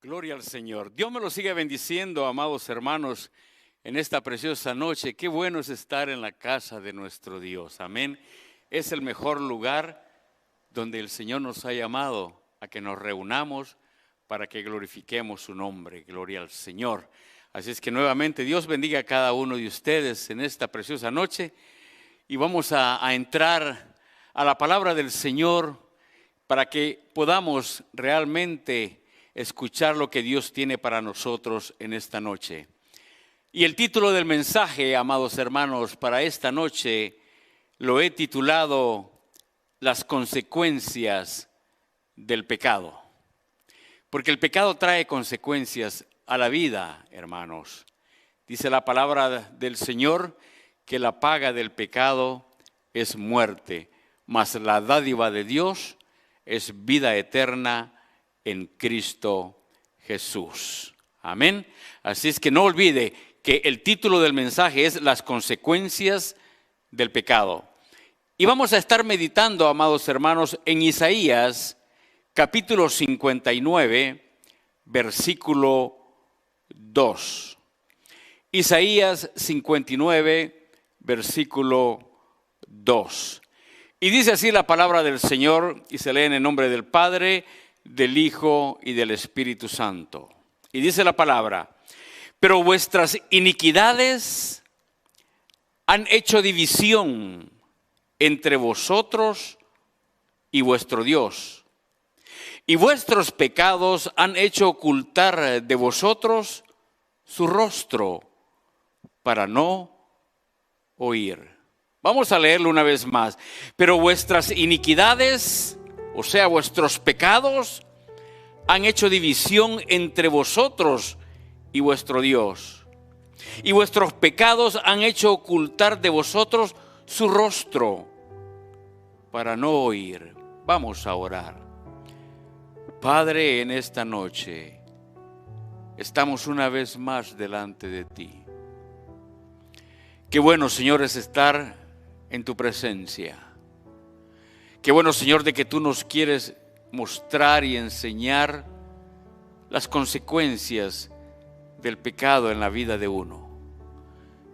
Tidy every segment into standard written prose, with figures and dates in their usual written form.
Gloria al Señor. Dios me lo sigue bendiciendo, amados hermanos, en esta preciosa noche. Qué bueno es estar en la casa de nuestro Dios. Amén. Es el mejor lugar donde el Señor nos ha llamado a que nos reunamos para que glorifiquemos su nombre. Gloria al Señor. Así es que nuevamente Dios bendiga a cada uno de ustedes en esta preciosa noche. Y vamos a entrar a la palabra del Señor para que podamos realmente escuchar lo que Dios tiene para nosotros en esta noche. Y el título del mensaje, amados hermanos, para esta noche lo he titulado Las consecuencias del pecado. Porque el pecado trae consecuencias a la vida, hermanos. Dice la palabra del Señor que la paga del pecado es muerte, mas la dádiva de Dios es vida eterna en Cristo Jesús. Amén. Así es que no olvide que el título del mensaje es Las consecuencias del pecado. Y vamos a estar meditando, amados hermanos, en Isaías capítulo 59, versículo 2. Isaías 59, versículo 2. Y dice así la palabra del Señor, y se lee en el nombre del Padre, del Hijo y del Espíritu Santo. Y dice la palabra: pero vuestras iniquidades han hecho división entre vosotros y vuestro Dios, y vuestros pecados han hecho ocultar de vosotros su rostro para no oír. Vamos a leerlo una vez más. Pero vuestras iniquidades, o sea, vuestros pecados, han hecho división entre vosotros y vuestro Dios. Y vuestros pecados han hecho ocultar de vosotros su rostro para no oír. Vamos a orar. Padre, en esta noche estamos una vez más delante de ti. Qué bueno, Señor, es estar en tu presencia. Qué bueno, Señor, de que tú nos quieres mostrar y enseñar las consecuencias del pecado en la vida de uno.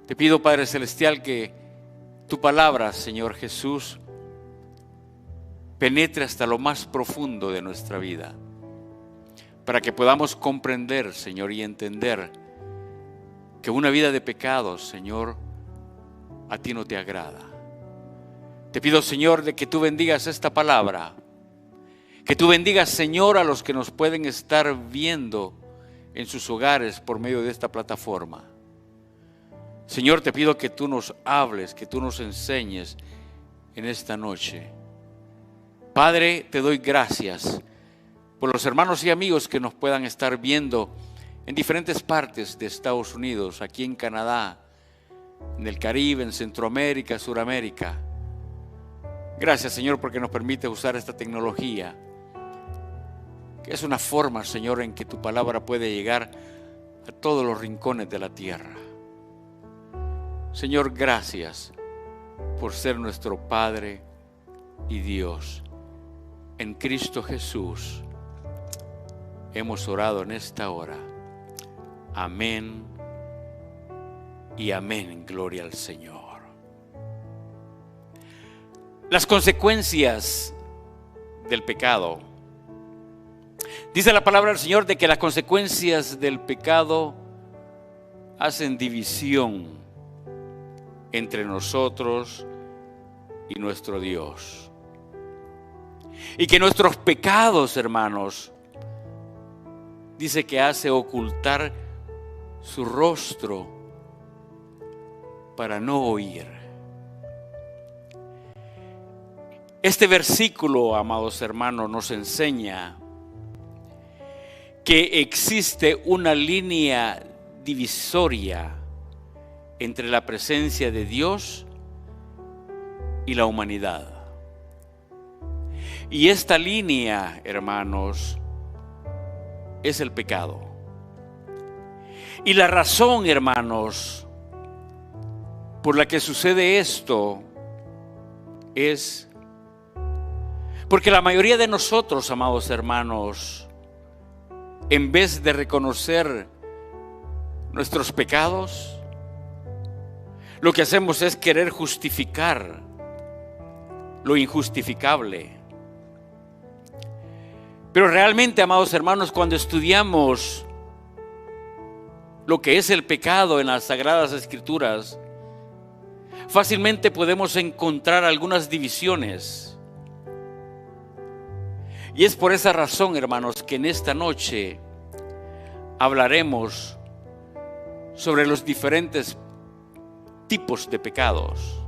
Te pido, Padre Celestial, que tu palabra, Señor Jesús, penetre hasta lo más profundo de nuestra vida, para que podamos comprender, Señor, y entender que una vida de pecado, Señor, a ti no te agrada. Te pido, Señor, de que tú bendigas esta palabra, que tú bendigas, Señor, a los que nos pueden estar viendo en sus hogares por medio de esta plataforma. Señor, te pido que tú nos hables, que tú nos enseñes en esta noche. Padre, te doy gracias por los hermanos y amigos que nos puedan estar viendo en diferentes partes de Estados Unidos, aquí en Canadá, en el Caribe, en Centroamérica, Suramérica. Gracias, Señor, porque nos permite usar esta tecnología, que es una forma, Señor, en que tu palabra puede llegar a todos los rincones de la tierra. Señor, gracias por ser nuestro Padre y Dios. En Cristo Jesús hemos orado en esta hora. Amén y amén. Gloria al Señor. Las consecuencias del pecado. Dice la palabra del Señor de que las consecuencias del pecado hacen división entre nosotros y nuestro Dios. Y que nuestros pecados, hermanos, dice que hace ocultar su rostro para no oír. Este versículo, amados hermanos, nos enseña que existe una línea divisoria entre la presencia de Dios y la humanidad. Y esta línea, hermanos, es el pecado. Y la razón, hermanos, por la que sucede esto es porque la mayoría de nosotros, amados hermanos, en vez de reconocer nuestros pecados, lo que hacemos es querer justificar lo injustificable. Pero realmente, amados hermanos, cuando estudiamos lo que es el pecado en las Sagradas Escrituras, fácilmente podemos encontrar algunas divisiones. Y es por esa razón, hermanos, que en esta noche hablaremos sobre los diferentes tipos de pecados.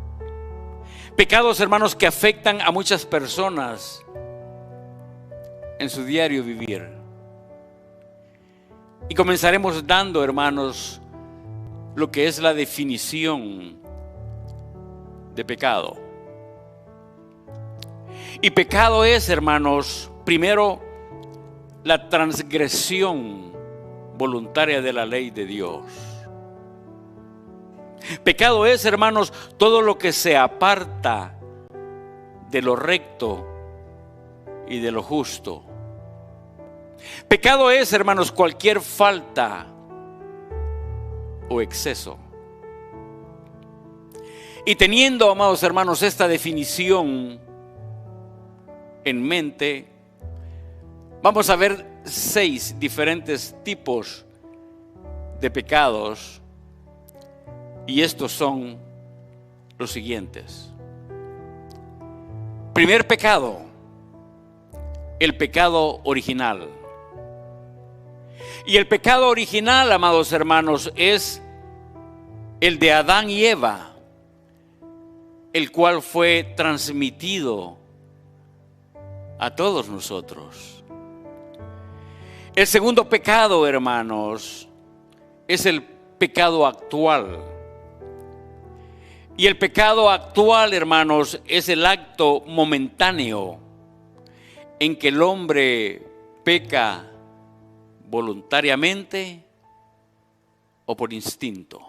Pecados, hermanos, que afectan a muchas personas en su diario vivir. Y comenzaremos dando, hermanos, lo que es la definición de pecado. Y pecado es, hermanos, primero, la transgresión voluntaria de la ley de Dios. Pecado es, hermanos, todo lo que se aparta de lo recto y de lo justo. Pecado es, hermanos, cualquier falta o exceso. Y teniendo, amados hermanos, esta definición en mente, vamos a ver 6 diferentes tipos de pecados, y estos son los siguientes. Primer pecado, el pecado original. Y el pecado original, amados hermanos, es el de Adán y Eva, el cual fue transmitido a todos nosotros. El segundo pecado, hermanos, es el pecado actual. Y el pecado actual, hermanos, es el acto momentáneo en que el hombre peca voluntariamente o por instinto.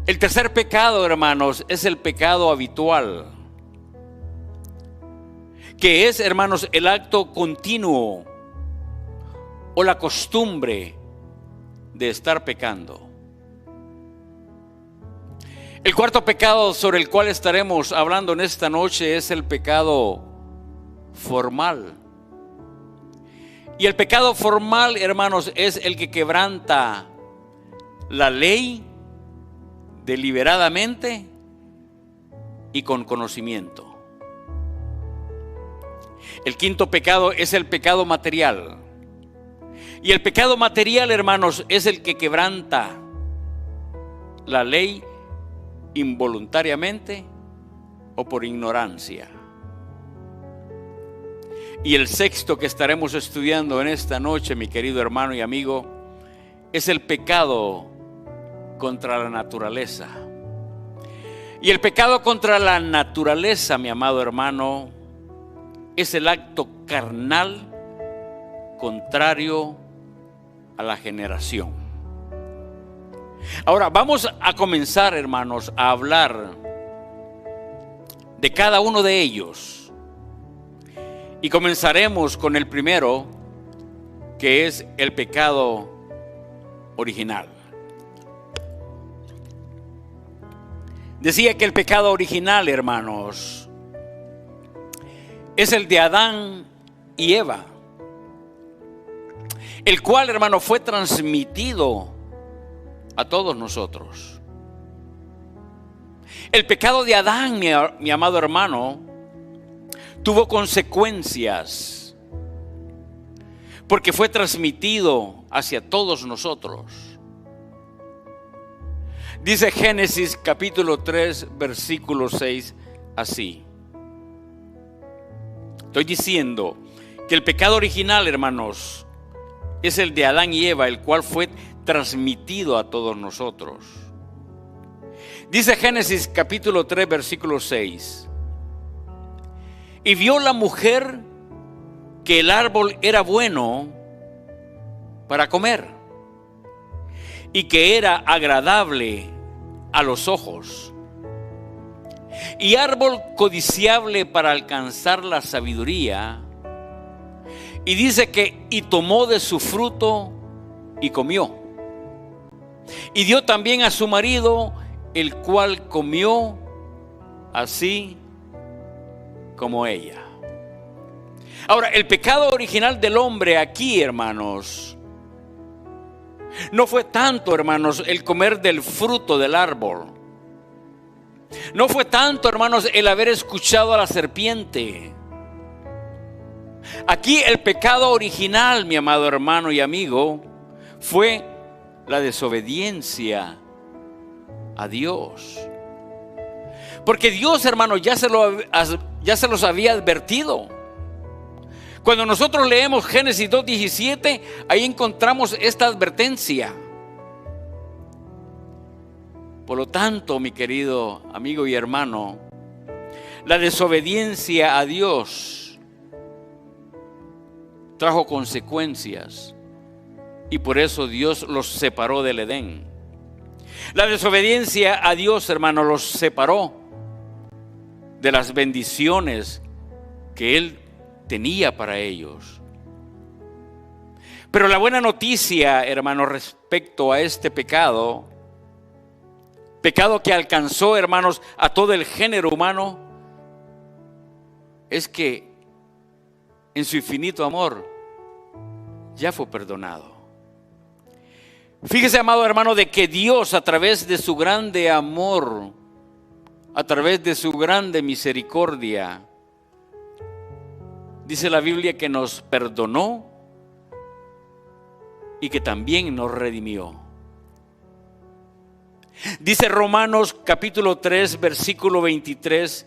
El tercer pecado, hermanos, es el pecado habitual, que es, hermanos, el acto continuo o la costumbre de estar pecando. El cuarto pecado sobre el cual estaremos hablando en esta noche es el pecado formal. Y el pecado formal, hermanos, es el que quebranta la ley deliberadamente y con conocimiento. El quinto pecado es el pecado material. Y el pecado material, hermanos, es el que quebranta la ley involuntariamente o por ignorancia. Y el sexto que estaremos estudiando en esta noche, mi querido hermano y amigo, es el pecado contra la naturaleza. Y el pecado contra la naturaleza, mi amado hermano, es el acto carnal contrario a la generación. Ahora vamos a comenzar, hermanos, a hablar de cada uno de ellos. Y comenzaremos con el primero, que es el pecado original. Decía que el pecado original, hermanos, es el de Adán y Eva, el cual, hermano, fue transmitido a todos nosotros. El pecado de Adán, mi amado hermano, tuvo consecuencias porque fue transmitido hacia todos nosotros. Dice Génesis capítulo 3 versículo 6 así. Estoy diciendo que el pecado original, hermanos, es el de Adán y Eva, el cual fue transmitido a todos nosotros. Dice Génesis capítulo 3 versículo 6. Y vio la mujer que el árbol era bueno para comer y que era agradable a los ojos y árbol codiciable para alcanzar la sabiduría, Y dice que y tomó de su fruto y comió. Y dio también a su marido, el cual comió así como ella. Ahora, el pecado original del hombre aquí, hermanos, no fue tanto, hermanos, el comer del fruto del árbol. No fue tanto, hermanos, el haber escuchado a la serpiente. Aquí el pecado original, mi amado hermano y amigo, fue la desobediencia a Dios. Porque Dios, hermano, ya se los había advertido. Cuando nosotros leemos Génesis 2:17, ahí encontramos esta advertencia. Por lo tanto, mi querido amigo y hermano, la desobediencia a Dios trajo consecuencias y por eso Dios los separó del Edén. La desobediencia a Dios, hermano, los separó de las bendiciones que Él tenía para ellos. Pero la buena noticia, hermano, respecto a este pecado que alcanzó, hermanos, a todo el género humano, es que en su infinito amor ya fue perdonado. Fíjese, amado hermano, de que Dios, a través de su grande amor, a través de su grande misericordia, dice la Biblia que nos perdonó y que también nos redimió. Dice Romanos capítulo 3, versículo 23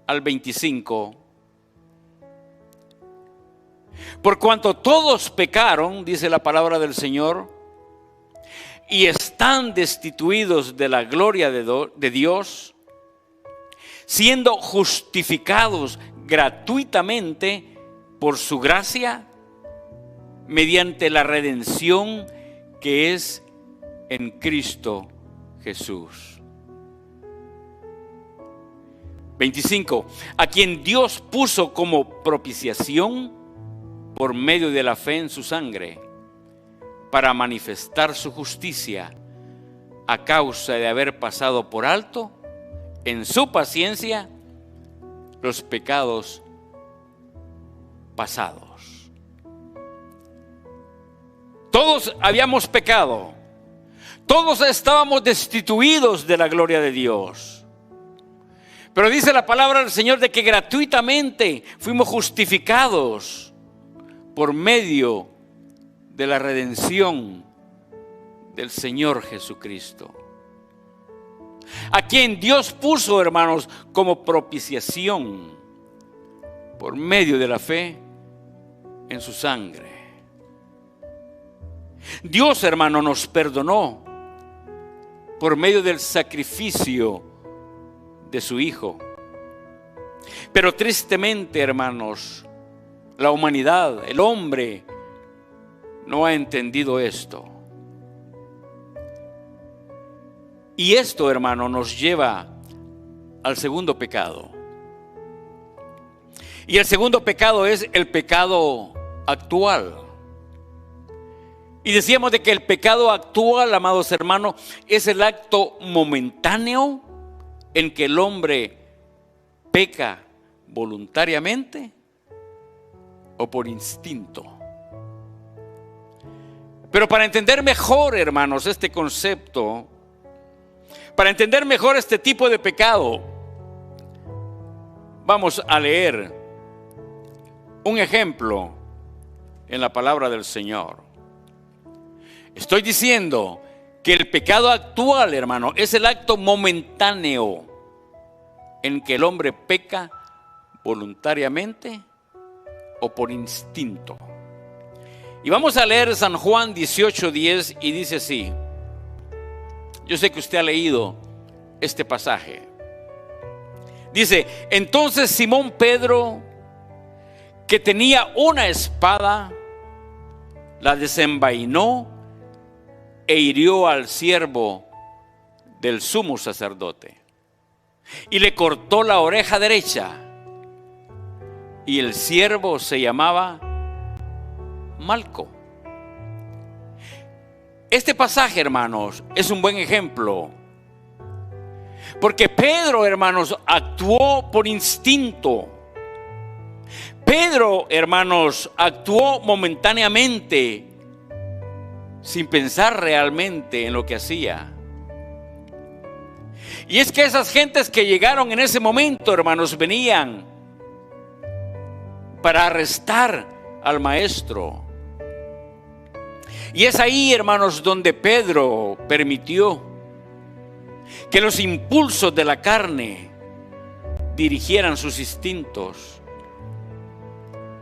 al 25. Por cuanto todos pecaron, dice la palabra del Señor, y están destituidos de la gloria de Dios, siendo justificados gratuitamente por su gracia, mediante la redención que es en Cristo Jesús. 25. A quien Dios puso como propiciación por medio de la fe en su sangre, para manifestar su justicia a causa de haber pasado por alto en su paciencia los pecados pasados. Todos habíamos pecado, todos estábamos destituidos de la gloria de Dios. Pero dice la palabra del Señor de que gratuitamente fuimos justificados por medio de la redención del Señor Jesucristo, a quien Dios puso, hermanos, como propiciación por medio de la fe en su sangre. Dios, hermano, nos perdonó por medio del sacrificio de su Hijo. Pero tristemente, hermanos, la humanidad, el hombre, no ha entendido esto. Y esto, hermano, nos lleva al segundo pecado. Y el segundo pecado es el pecado actual. Y decíamos de que el pecado actual, amados hermanos, es el acto momentáneo en que el hombre peca voluntariamente o por instinto. Pero para entender mejor, hermanos, este concepto, para entender mejor este tipo de pecado, vamos a leer un ejemplo en la palabra del Señor. Estoy diciendo que el pecado actual, hermano, es el acto momentáneo en que el hombre peca voluntariamente o por instinto. Y vamos a leer San Juan 18:10 y dice así. Yo sé que usted ha leído este pasaje. Dice: entonces Simón Pedro, que tenía una espada, la desenvainó e hirió al siervo del sumo sacerdote y le cortó la oreja derecha. Y el siervo se llamaba Malco. Este pasaje, hermanos, es un buen ejemplo. Porque Pedro, hermanos, actuó por instinto. Pedro, hermanos, actuó momentáneamente, sin pensar realmente en lo que hacía. Y es que esas gentes que llegaron en ese momento, hermanos, venían para arrestar al maestro. Y es ahí, hermanos, donde Pedro permitió que los impulsos de la carne dirigieran sus instintos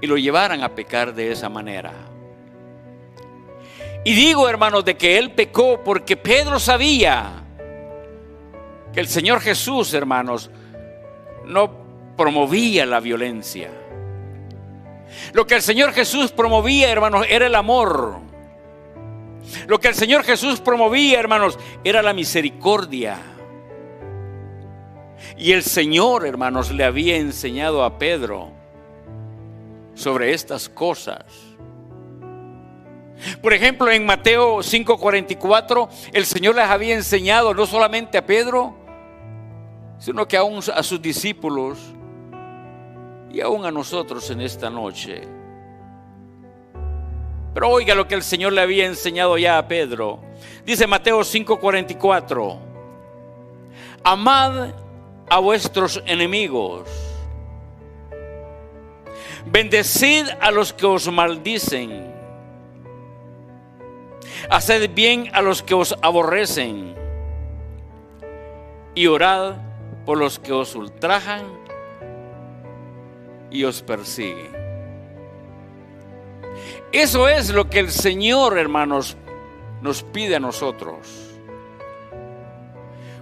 y lo llevaran a pecar de esa manera. Y digo, hermanos, de que él pecó porque Pedro sabía que el Señor Jesús, hermanos, no promovía la violencia. Lo que el Señor Jesús promovía, hermanos, era el amor. Lo que el Señor Jesús promovía, hermanos, era la misericordia. Y el Señor, hermanos, le había enseñado a Pedro sobre estas cosas. Por ejemplo, en Mateo 5:44, el Señor les había enseñado no solamente a Pedro, sino que aún a sus discípulos y aún a nosotros en esta noche. Pero oiga lo que el Señor le había enseñado ya a Pedro. Dice Mateo 5:44: amad a vuestros enemigos, bendecid a los que os maldicen, haced bien a los que os aborrecen y orad por los que os ultrajan y os persiguen. Eso es lo que el Señor, hermanos, nos pide a nosotros.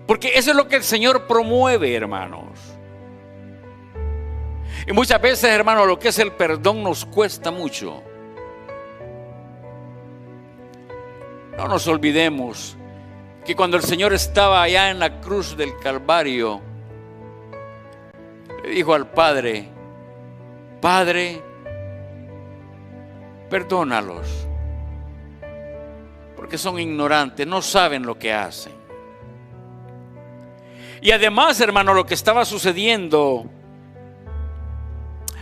Porque eso es lo que el Señor promueve, hermanos. Y muchas veces, hermanos, lo que es el perdón nos cuesta mucho. No nos olvidemos que cuando el Señor estaba allá en la cruz del Calvario, le dijo al Padre: Padre, perdónalos, porque son ignorantes, no saben lo que hacen. Y además, hermano, lo que estaba sucediendo,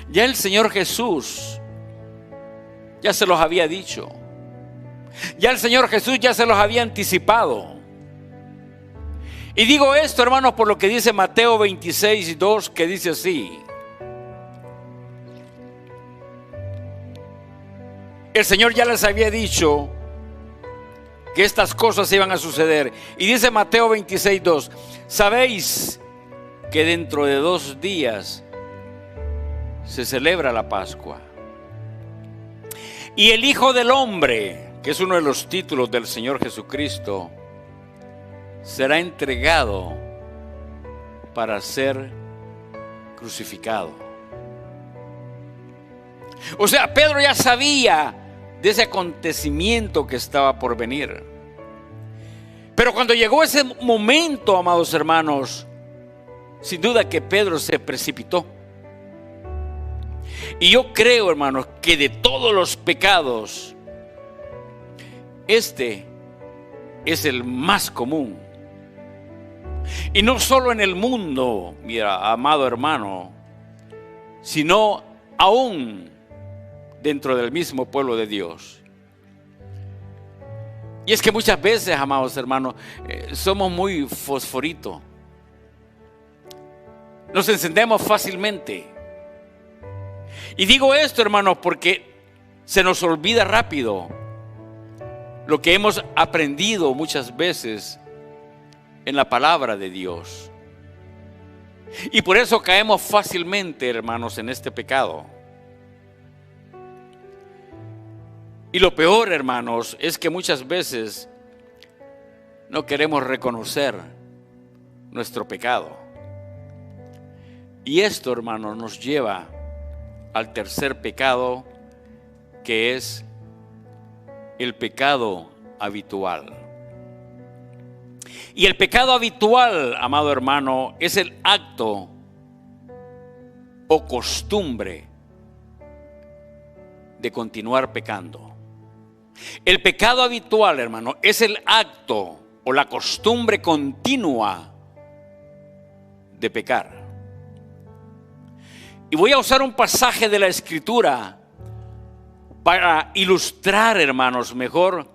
ya el Señor Jesús ya se los había dicho. Ya el Señor Jesús ya se los había anticipado. Y digo esto, hermanos, por lo que dice Mateo 26:2, que dice así: el Señor ya les había dicho que estas cosas iban a suceder. Y dice Mateo 26:2: sabéis que dentro de 2 días se celebra la Pascua. Y el Hijo del Hombre, que es uno de los títulos del Señor Jesucristo, será entregado para ser crucificado. O sea, Pedro ya sabía de ese acontecimiento que estaba por venir. Pero cuando llegó ese momento, amados hermanos, sin duda que Pedro se precipitó. Y yo creo, hermanos, que de todos los pecados, este es el más común. Y no solo en el mundo, mira, amado hermano, sino aún dentro del mismo pueblo de Dios. Y es que muchas veces, amados hermanos, somos muy fosforitos. Nos encendemos fácilmente. Y digo esto, hermanos, porque se nos olvida rápido lo que hemos aprendido muchas veces en la palabra de Dios. Y por eso caemos fácilmente, hermanos, en este pecado. Y lo peor, hermanos, es que muchas veces no queremos reconocer nuestro pecado. Y esto, hermanos, nos lleva al tercer pecado, que es el pecado habitual. Y el pecado habitual, amado hermano, es el acto o costumbre de continuar pecando. El pecado habitual, hermano, es el acto o la costumbre continua de pecar. Y voy a usar un pasaje de la Escritura para ilustrar, hermanos, mejor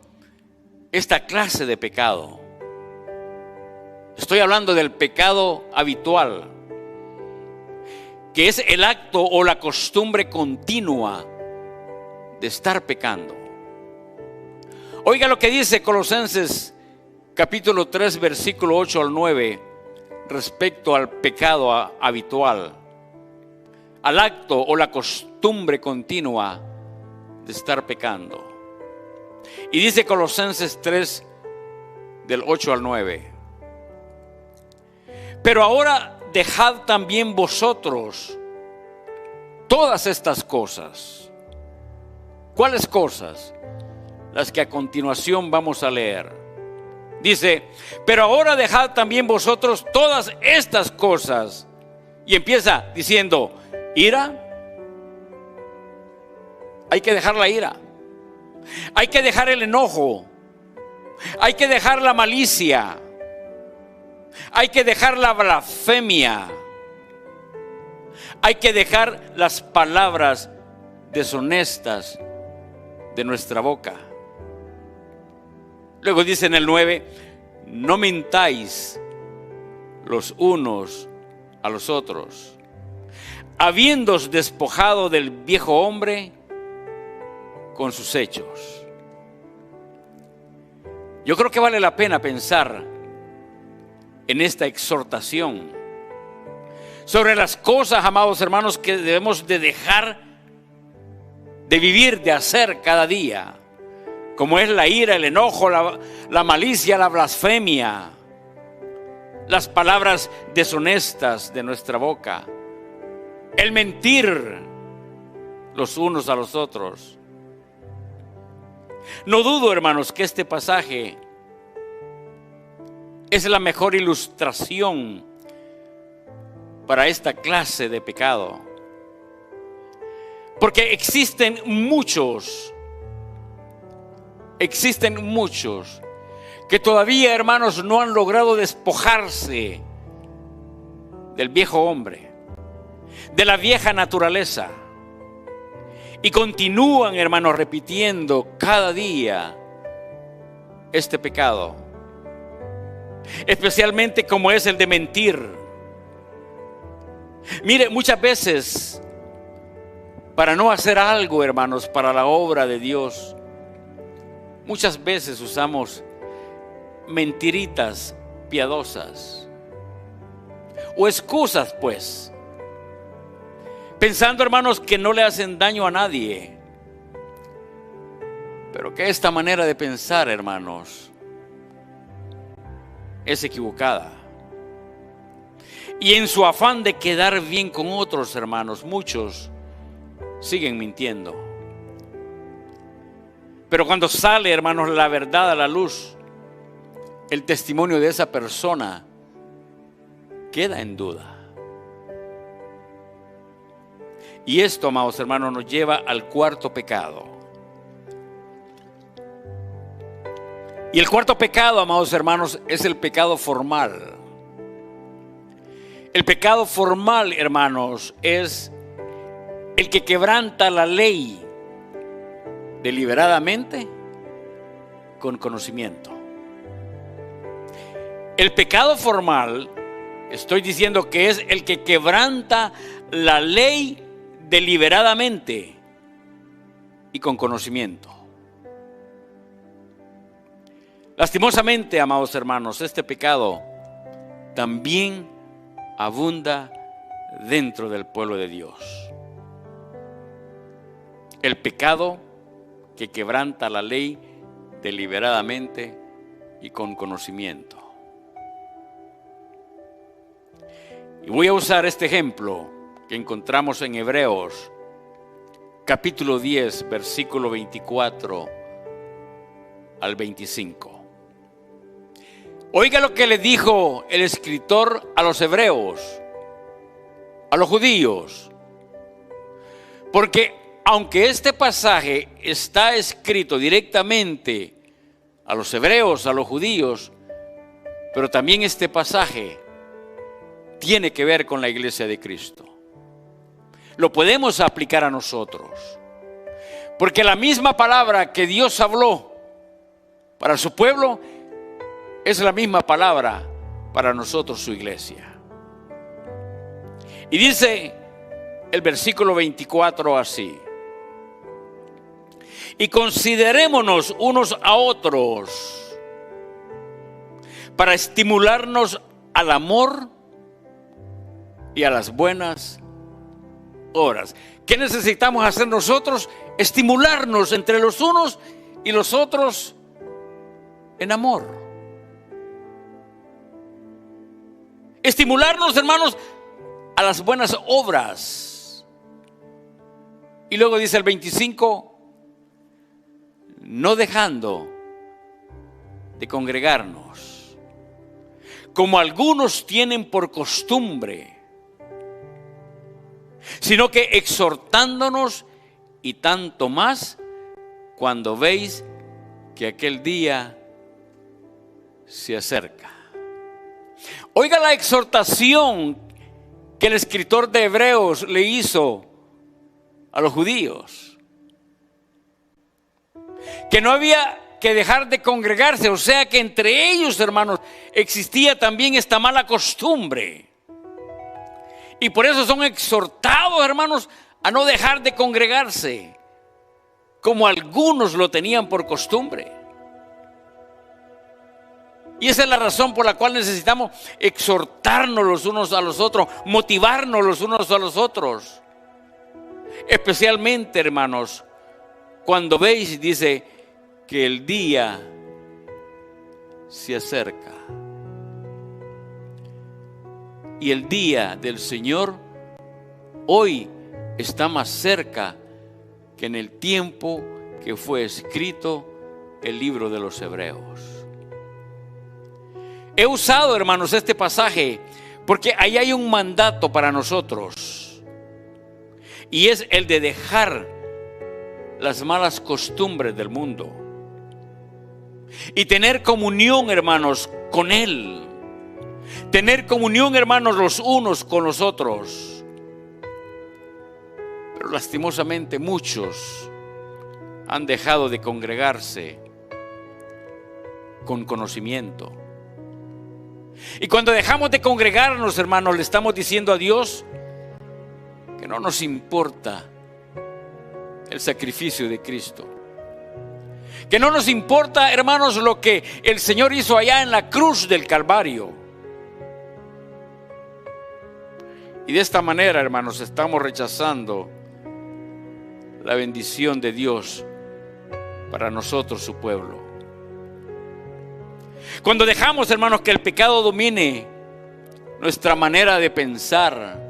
esta clase de pecado. Estoy hablando del pecado habitual, que es el acto o la costumbre continua de estar pecando. Oiga lo que dice Colosenses capítulo 3, versículo 8 al 9, respecto al pecado habitual, al acto o la costumbre continua de estar pecando. Y dice Colosenses 3, del 8 al 9: pero ahora dejad también vosotros todas estas cosas. ¿Cuáles cosas? Las que a continuación vamos a leer. Dice, pero ahora dejad también vosotros todas estas cosas. Y empieza diciendo, ira. Hay que dejar la ira. Hay que dejar el enojo. Hay que dejar la malicia. Hay que dejar la blasfemia. Hay que dejar las palabras deshonestas de nuestra boca. Luego dice en el 9, no mintáis los unos a los otros, habiéndoos despojado del viejo hombre con sus hechos. Yo creo que vale la pena pensar en esta exhortación sobre las cosas, amados hermanos, que debemos de dejar de vivir, de hacer cada día, como es la ira, el enojo, la malicia, la blasfemia, las palabras deshonestas de nuestra boca, el mentir los unos a los otros. No dudo, hermanos, que este pasaje es la mejor ilustración para esta clase de pecado, porque existen muchos que todavía, hermanos, no han logrado despojarse del viejo hombre, de la vieja naturaleza, y continúan, hermanos, repitiendo cada día este pecado, especialmente como es el de mentir. Mire, muchas veces, para no hacer algo, hermanos, para la obra de Dios, muchas veces usamos mentiritas piadosas o excusas, pues, pensando, hermanos, que no le hacen daño a nadie, pero que esta manera de pensar, hermanos, es equivocada. Y en su afán de quedar bien con otros, hermanos, muchos siguen mintiendo. Pero cuando sale, hermanos, la verdad a la luz, el testimonio de esa persona queda en duda. Y esto, amados hermanos, nos lleva al cuarto pecado. Y el cuarto pecado, amados hermanos, es el pecado formal. El pecado formal, hermanos, es el que quebranta la ley deliberadamente con conocimiento. El pecado formal, estoy diciendo que es el que quebranta la ley deliberadamente y con conocimiento. Lastimosamente, amados hermanos, este pecado también abunda dentro del pueblo de Dios. El pecado que quebranta la ley deliberadamente y con conocimiento. Y voy a usar este ejemplo que encontramos en Hebreos capítulo 10, versículo 24 al 25. Oiga lo que le dijo el escritor a los hebreos, a los judíos, porque aunque este pasaje está escrito directamente a los hebreos, a los judíos, pero también este pasaje tiene que ver con la iglesia de Cristo. Lo podemos aplicar a nosotros, porque la misma palabra que Dios habló para su pueblo es la misma palabra para nosotros, su iglesia. Y dice el versículo 24 así: y considerémonos unos a otros para estimularnos al amor y a las buenas obras. ¿Qué necesitamos hacer nosotros? Estimularnos entre los unos y los otros en amor. Estimularnos, hermanos, a las buenas obras. Y luego dice el 25: no dejando de congregarnos, como algunos tienen por costumbre, sino que exhortándonos, y tanto más cuando veis que aquel día se acerca. Oiga la exhortación que el escritor de Hebreos le hizo a los judíos, que no había que dejar de congregarse, o sea que entre ellos, hermanos, existía también esta mala costumbre. Y por eso son exhortados, hermanos, a no dejar de congregarse, como algunos lo tenían por costumbre. Y esa es la razón por la cual necesitamos exhortarnos los unos a los otros, motivarnos los unos a los otros. Especialmente, hermanos, cuando veis, dice, que el día se acerca. Y el día del Señor hoy está más cerca que en el tiempo que fue escrito el libro de los Hebreos. He usado, hermanos, este pasaje porque ahí hay un mandato para nosotros, y es el de dejar las malas costumbres del mundo y tener comunión, hermanos, con Él. Tener comunión, hermanos, los unos con los otros. Pero lastimosamente muchos han dejado de congregarse con conocimiento. Y cuando dejamos de congregarnos, hermanos, le estamos diciendo a Dios que no nos importa el sacrificio de Cristo, que no nos importa, hermanos, lo que el Señor hizo allá en la cruz del Calvario. Y de esta manera, hermanos, estamos rechazando la bendición de Dios para nosotros, su pueblo. Cuando dejamos, hermanos, que el pecado domine nuestra manera de pensar,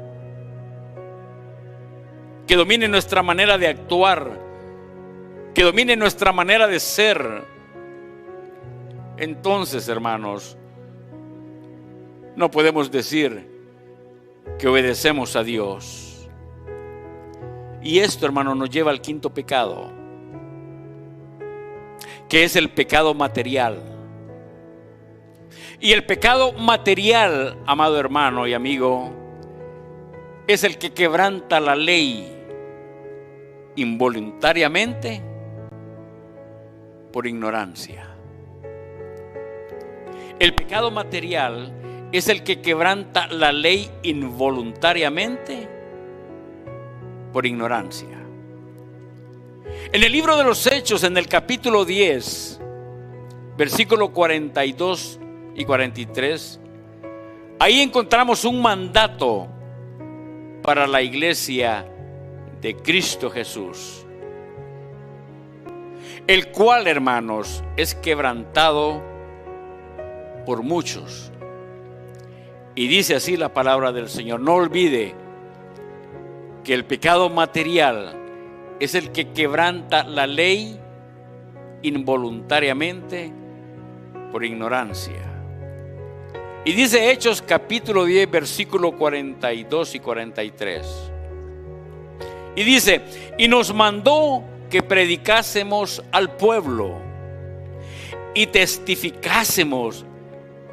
que domine nuestra manera de actuar, que domine nuestra manera de ser, entonces, hermanos, no podemos decir que obedecemos a Dios. Y esto, hermano, nos lleva al quinto pecado, que es el pecado material. Y el pecado material, amado hermano y amigo, es el que quebranta la ley involuntariamente por ignorancia. El pecado material es el que quebranta la ley involuntariamente por ignorancia. En el libro de los Hechos, en el capítulo 10, versículo 42 y 43, ahí encontramos un mandato para la iglesia de Cristo Jesús, el cual, hermanos, es quebrantado por muchos. Y dice así la palabra del Señor: no olvide que el pecado material es el que quebranta la ley involuntariamente por ignorancia. Y dice Hechos capítulo 10, versículo 42 y 43: Y dice, y nos mandó que predicásemos al pueblo y testificásemos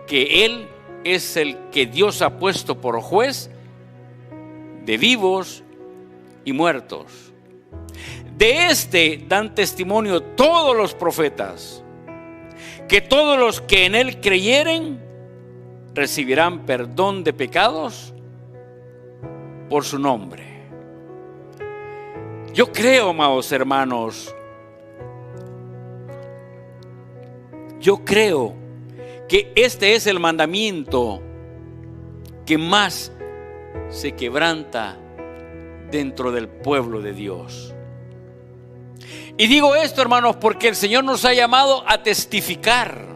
que Él es el que Dios ha puesto por juez de vivos y muertos. De este dan testimonio todos los profetas, que todos los que en Él creyeren recibirán perdón de pecados por su nombre. Yo creo, amados hermanos, yo creo que este es el mandamiento que más se quebranta dentro del pueblo de Dios. Y digo esto, hermanos, porque el Señor nos ha llamado a testificar.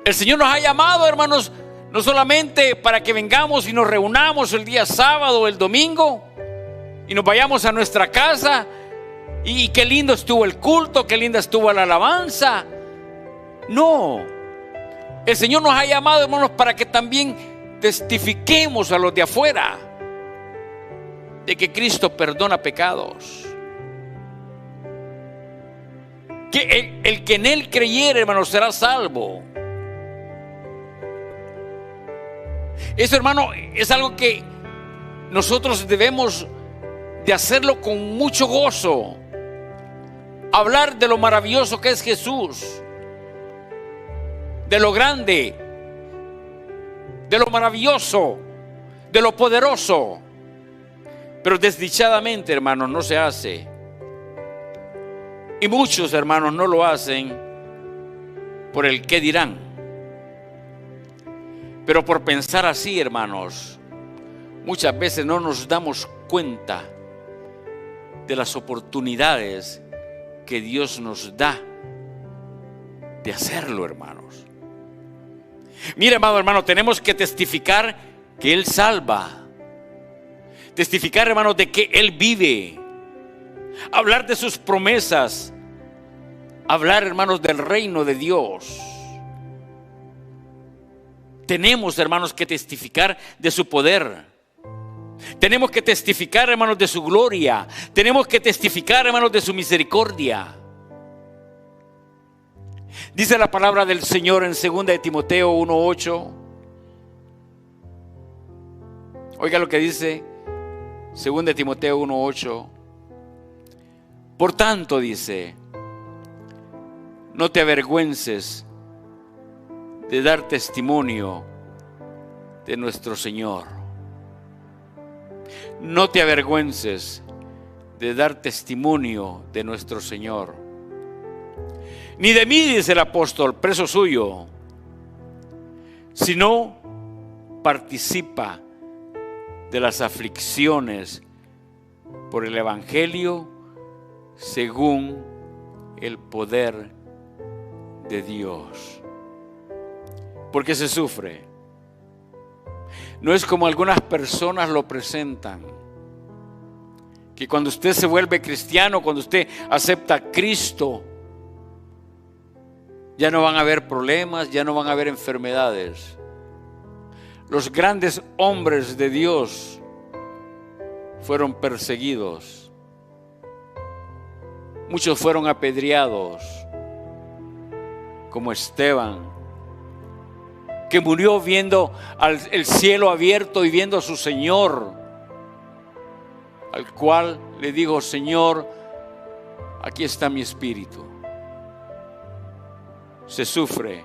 El Señor nos ha llamado, hermanos, no solamente para que vengamos y nos reunamos el día sábado o el domingo y nos vayamos a nuestra casa y qué lindo estuvo el culto, qué linda estuvo la alabanza. No, el Señor nos ha llamado, hermanos, para que también testifiquemos a los de afuera de que Cristo perdona pecados. Que el que en Él creyere, hermanos, será salvo. Eso, hermano, es algo que nosotros debemos de hacerlo con mucho gozo. Hablar de lo maravilloso que es Jesús, de lo grande, de lo maravilloso, de lo poderoso. Pero desdichadamente, hermanos, no se hace. Y muchos, hermanos, no lo hacen por el qué dirán. Pero por pensar así, hermanos, muchas veces no nos damos cuenta de las oportunidades que Dios nos da de hacerlo, hermanos. Mira, amado hermano, tenemos que testificar que Él salva. Testificar, hermanos, de que Él vive. Hablar de sus promesas. Hablar, hermanos, del reino de Dios. Tenemos, hermanos, que testificar de su poder. Tenemos que testificar, hermanos, de su gloria. Tenemos que testificar, hermanos, de su misericordia. Dice la palabra del Señor en 2 de Timoteo 1:8. Oiga lo que dice 2 de Timoteo 1:8. Por tanto, dice, no te avergüences de dar testimonio de nuestro Señor. No te avergüences de dar testimonio de nuestro Señor. Ni de mí, dice el apóstol, preso suyo, sino participa de las aflicciones por el Evangelio según el poder de Dios. Porque se sufre. No es como algunas personas lo presentan, que cuando usted se vuelve cristiano, cuando usted acepta a Cristo, ya no van a haber problemas, ya no van a haber enfermedades. Los grandes hombres de Dios fueron perseguidos. Muchos fueron apedreados, como Esteban, que murió viendo el cielo abierto y viendo a su Señor, al cual le dijo: Señor, aquí está mi espíritu. Se sufre,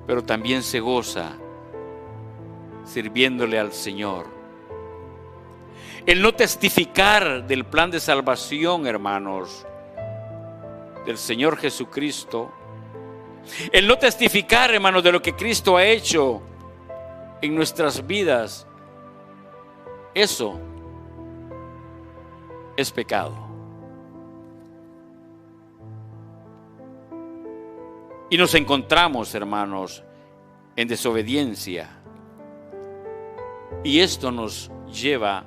pero también se goza sirviéndole al Señor. El no testificar del plan de salvación, hermanos, del Señor Jesucristo. El no testificar, hermanos, de lo que Cristo ha hecho en nuestras vidas. Eso es pecado. Y nos encontramos, hermanos, en desobediencia. Y esto nos lleva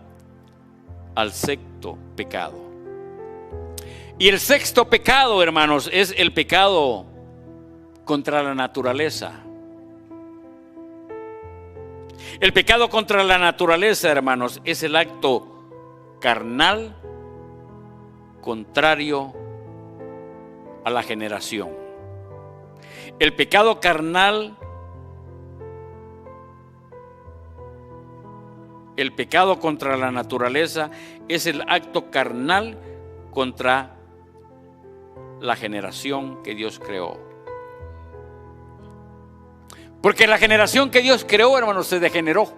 al sexto pecado. Y el sexto pecado, hermanos, es el pecado contra la naturaleza. El pecado contra la naturaleza, hermanos, es el acto carnal contrario a la generación. El pecado carnal, el pecado contra la naturaleza es el acto carnal contra la generación que Dios creó. Porque la generación que Dios creó, hermanos, se degeneró.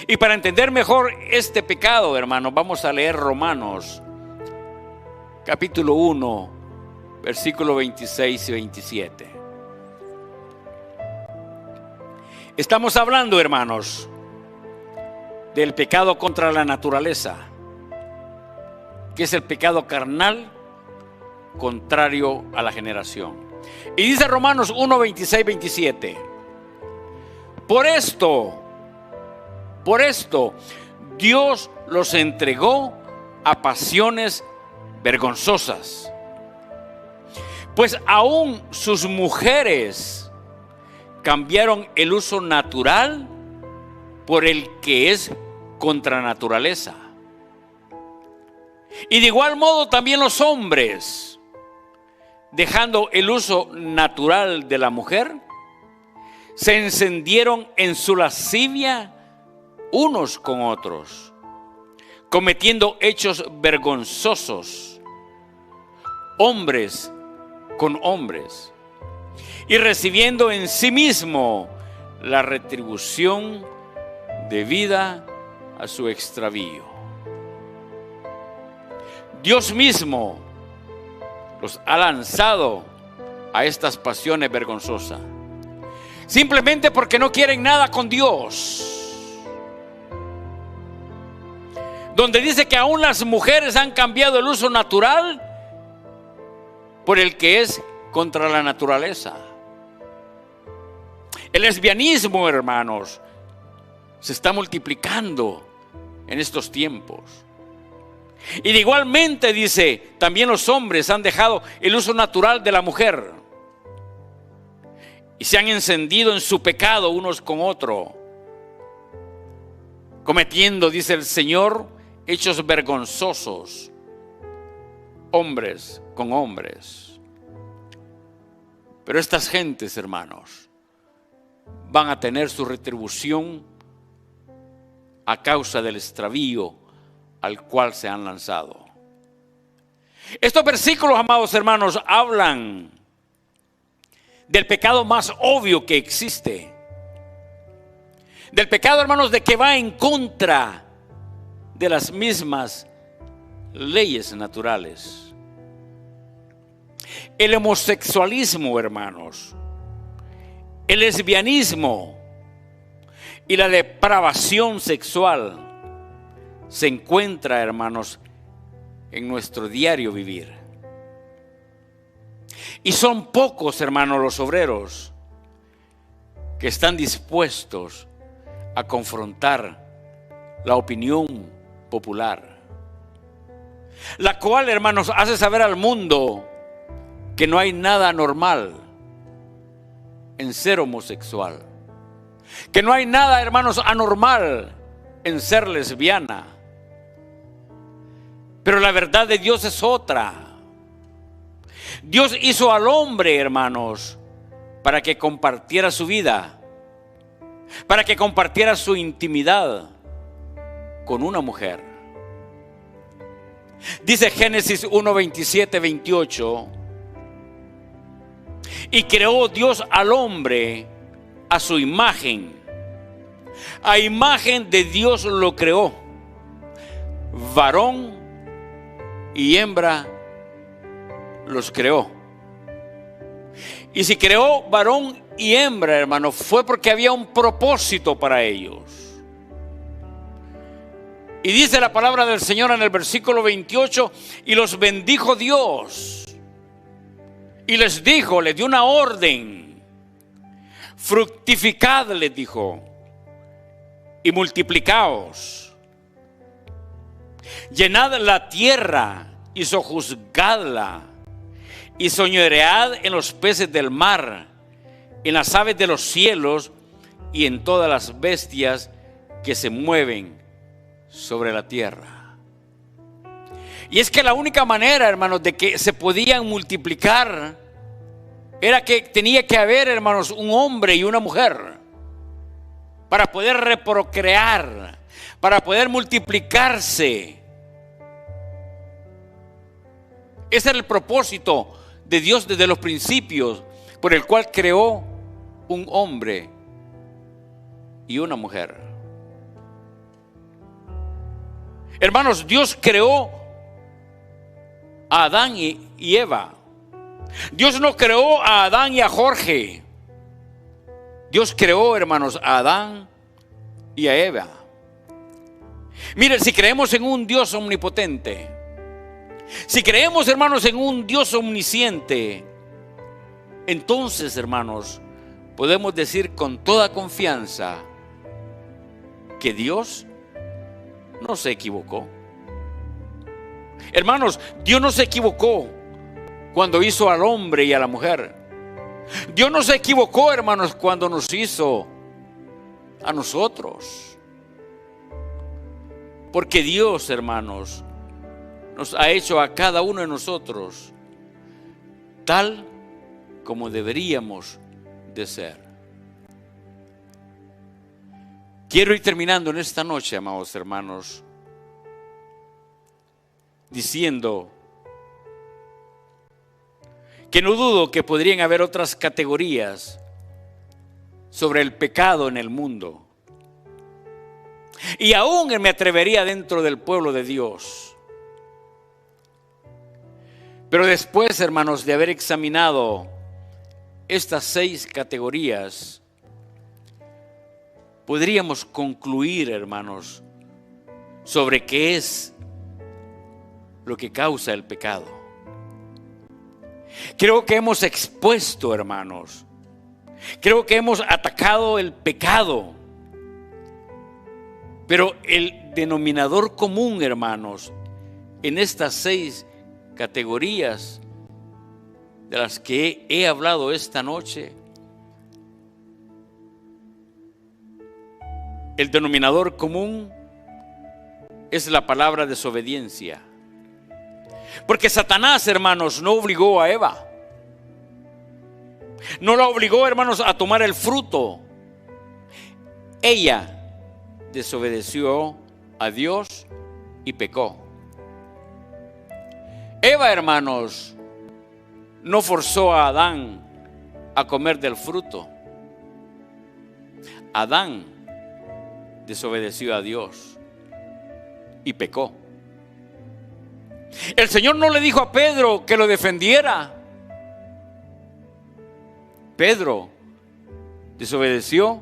Y para entender mejor este pecado, hermanos, vamos a leer Romanos, capítulo 1, versículos 26 y 27. Estamos hablando, hermanos, del pecado contra la naturaleza, que es el pecado carnal contrario a la generación. Y dice Romanos 1, 26, 27. Por esto, Dios los entregó a pasiones vergonzosas, pues aún sus mujeres cambiaron el uso natural por el que es contra naturaleza. Y de igual modo también los hombres, dejando el uso natural de la mujer, se encendieron en su lascivia unos con otros, cometiendo hechos vergonzosos, hombres con hombres, y recibiendo en sí mismo la retribución debida a su extravío. Dios mismo los ha lanzado a estas pasiones vergonzosas, simplemente porque no quieren nada con Dios. Donde dice que aún las mujeres han cambiado el uso natural por el que es contra la naturaleza. El lesbianismo, hermanos, se está multiplicando en estos tiempos. Y de igualmente dice, también los hombres han dejado el uso natural de la mujer y se han encendido en su pecado unos con otros, cometiendo, dice el Señor, hechos vergonzosos, hombres con hombres. Pero estas gentes, hermanos, van a tener su retribución a causa del extravío al cual se han lanzado. Estos versículos, amados hermanos, hablan del pecado más obvio que existe. Del pecado, hermanos, de que va en contra de las mismas leyes naturales. El homosexualismo, hermanos, el lesbianismo y la depravación sexual se encuentra, hermanos, en nuestro diario vivir. Y son pocos, hermanos, los obreros que están dispuestos a confrontar la opinión popular, la cual, hermanos, hace saber al mundo que no hay nada normal en ser homosexual, que no hay nada, hermanos, anormal en ser lesbiana. Pero la verdad de Dios es otra. Dios hizo al hombre, hermanos, para que compartiera su vida, para que compartiera su intimidad con una mujer. Dice Génesis 1, 27, 28. Y creó Dios al hombre a su imagen. A imagen de Dios lo creó. Varón y hembra los creó. Y si creó varón y hembra, hermano, fue porque había un propósito para ellos. Y dice la palabra del Señor en el versículo 28, y los bendijo Dios. Y les dijo, les dio una orden: fructificad, les dijo, y multiplicaos. Llenad la tierra y sojuzgadla, y señoread en los peces del mar, en las aves de los cielos y en todas las bestias que se mueven sobre la tierra. Y es que la única manera, hermanos, de que se podían multiplicar era que tenía que haber, hermanos, un hombre y una mujer para poder reprocrear, para poder multiplicarse. Ese era el propósito de Dios desde los principios, por el cual creó un hombre y una mujer. Hermanos, Dios creó a Adán y Eva. Dios no creó a Adán y a Jorge. Dios creó, hermanos, a Adán y a Eva. Miren, si creemos en un Dios omnipotente, si creemos, hermanos, en un Dios omnisciente, entonces, hermanos, podemos decir con toda confianza que Dios no se equivocó. Hermanos, Dios no se equivocó cuando hizo al hombre y a la mujer. Dios no se equivocó, hermanos, cuando nos hizo a nosotros. Porque Dios, hermanos, nos ha hecho a cada uno de nosotros tal como deberíamos de ser. Quiero ir terminando en esta noche, amados hermanos, diciendo que no dudo que podrían haber otras categorías sobre el pecado en el mundo. Y aún me atrevería dentro del pueblo de Dios. Pero después, hermanos, de haber examinado estas 6 categorías, podríamos concluir, hermanos, sobre qué es lo que causa el pecado. Creo que hemos expuesto, hermanos, creo que hemos atacado el pecado, pero el denominador común, hermanos, en estas 6 categorías de las que he hablado esta noche, el denominador común es la palabra desobediencia. Porque Satanás, hermanos, no obligó a Eva. No la obligó, hermanos, a tomar el fruto. Ella desobedeció a Dios y pecó. Eva, hermanos, no forzó a Adán a comer del fruto. Adán desobedeció a Dios y pecó. El Señor no le dijo a Pedro que lo defendiera. Pedro desobedeció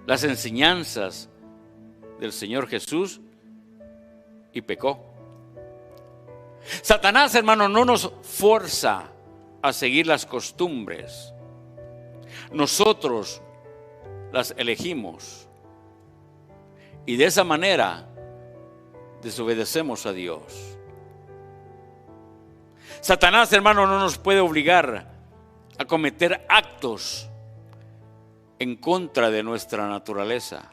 las enseñanzas del Señor Jesús y pecó. Satanás, hermano, no nos forza a seguir las costumbres. Nosotros las elegimos. Y de esa manera desobedecemos a Dios. Satanás, hermano, no nos puede obligar a cometer actos en contra de nuestra naturaleza.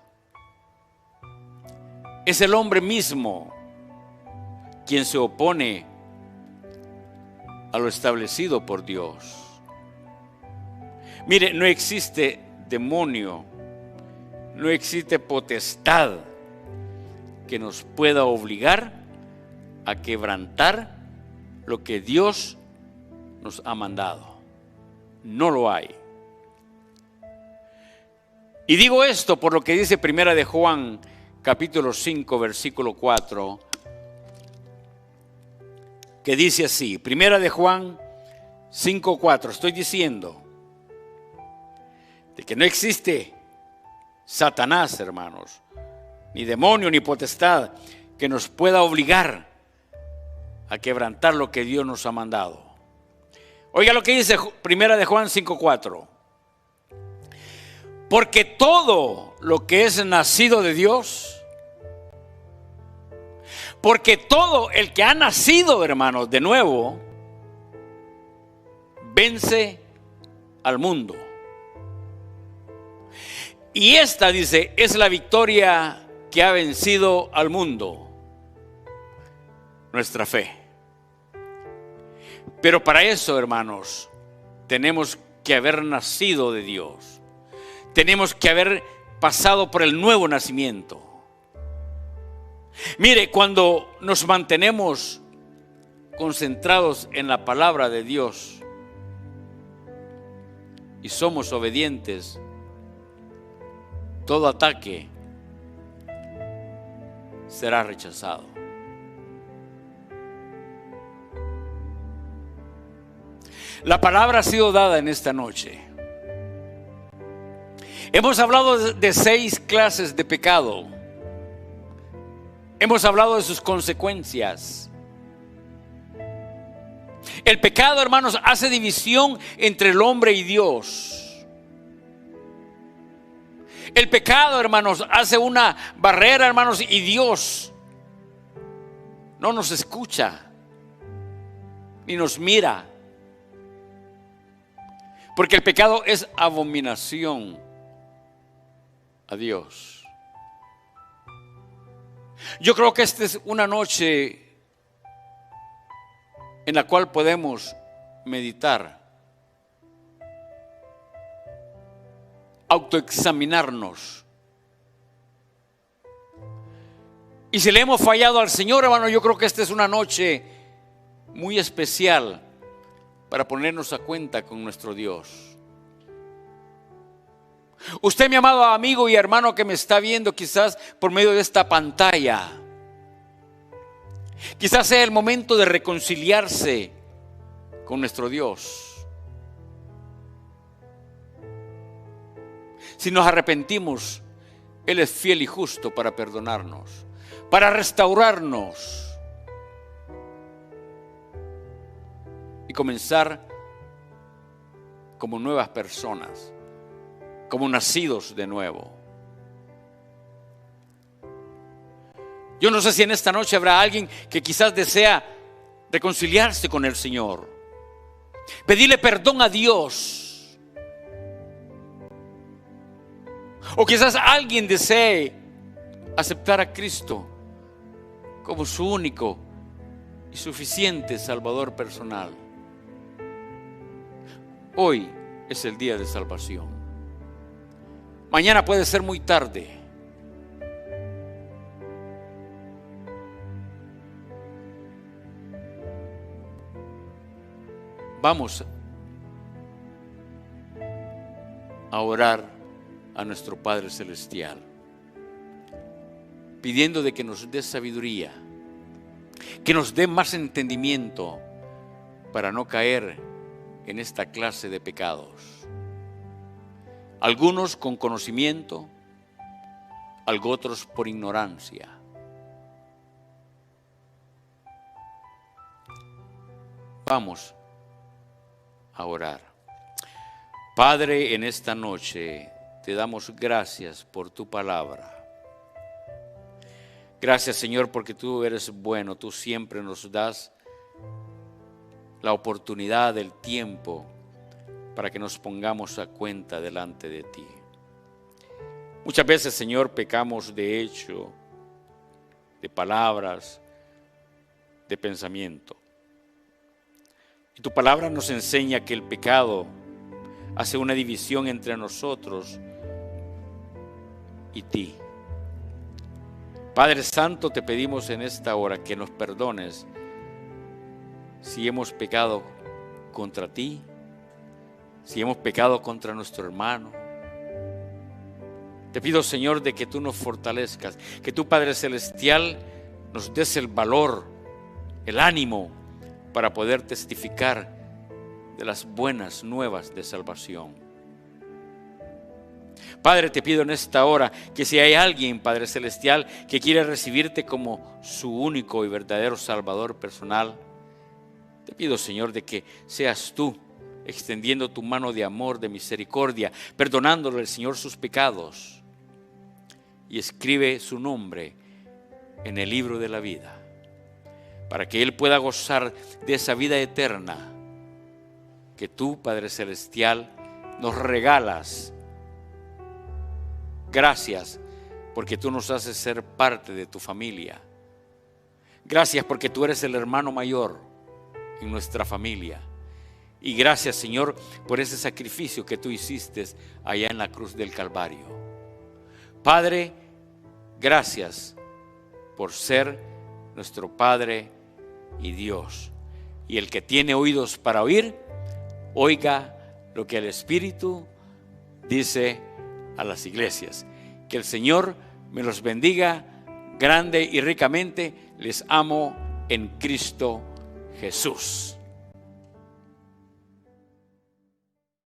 Es el hombre mismo quien se opone a lo establecido por Dios. Mire, no existe demonio, no existe potestad que nos pueda obligar a quebrantar lo que Dios nos ha mandado. No lo hay. Y digo esto por lo que dice Primera de Juan, capítulo 5, versículo 4, que dice así, Primera de Juan 5, 4, estoy diciendo de que no existe Satanás, hermanos, ni demonio, ni potestad que nos pueda obligar a quebrantar lo que Dios nos ha mandado. Oiga lo que dice Primera de Juan 5:4. Porque todo lo que es nacido de Dios, porque todo el que ha nacido, hermanos, de nuevo, vence al mundo. Y esta, dice, es la victoria que ha vencido al mundo, nuestra fe. Pero para eso, hermanos, tenemos que haber nacido de Dios. Tenemos que haber pasado por el nuevo nacimiento. Mire, cuando nos mantenemos concentrados en la palabra de Dios y somos obedientes, todo ataque será rechazado. La palabra ha sido dada en esta noche. Hemos hablado de 6 clases de pecado. Hemos hablado de sus consecuencias. El pecado, hermanos, hace división entre el hombre y Dios. El pecado, hermanos, hace una barrera, hermanos, y Dios no nos escucha ni nos mira. Porque el pecado es abominación a Dios. Yo creo que esta es una noche en la cual podemos meditar, autoexaminarnos. Y si le hemos fallado al Señor, hermano, yo creo que esta es una noche muy especial para ponernos a cuenta con nuestro Dios. Usted, mi amado amigo y hermano que me está viendo quizás por medio de esta pantalla, quizás sea el momento de reconciliarse con nuestro Dios. Si nos arrepentimos, Él es fiel y justo para perdonarnos, para restaurarnos y comenzar como nuevas personas, como nacidos de nuevo. Yo no sé si en esta noche habrá alguien que quizás desea reconciliarse con el Señor, pedirle perdón a Dios, o quizás alguien desee aceptar a Cristo como su único y suficiente Salvador personal. Hoy es el día de salvación. Mañana puede ser muy tarde. Vamos a orar a nuestro Padre Celestial, pidiendo de que nos dé sabiduría, que nos dé más entendimiento para no caer en esta clase de pecados. Algunos con conocimiento, otros por ignorancia. Vamos a orar. Padre, en esta noche te damos gracias por tu palabra. Gracias, Señor, porque tú eres bueno. Tú siempre nos das la oportunidad, el tiempo para que nos pongamos a cuenta delante de ti. Muchas veces, Señor, pecamos de hecho, de palabras, de pensamiento. Y tu palabra nos enseña que el pecado hace una división entre nosotros y ti. Padre Santo, te pedimos en esta hora que nos perdones si hemos pecado contra ti, si hemos pecado contra nuestro hermano. Te pido, Señor, de que tú nos fortalezcas, que tú, Padre Celestial, nos des el valor, el ánimo para poder testificar de las buenas nuevas de salvación. Padre, te pido en esta hora que si hay alguien, Padre Celestial, que quiere recibirte como su único y verdadero Salvador personal, te pido, Señor, de que seas tú extendiendo tu mano de amor, de misericordia, perdonándole al Señor sus pecados, y escribe su nombre en el libro de la vida, para que Él pueda gozar de esa vida eterna que tú, Padre Celestial, nos regalas gracias porque tú nos haces ser parte de tu familia. Gracias porque tú eres el hermano mayor en nuestra familia. Y gracias, Señor, por ese sacrificio que tú hiciste allá en la cruz del Calvario. Padre, gracias por ser nuestro Padre y Dios. Y el que tiene oídos para oír, oiga lo que el Espíritu dice a las iglesias. Que el Señor me los bendiga grande y ricamente. Les amo en Cristo Jesús.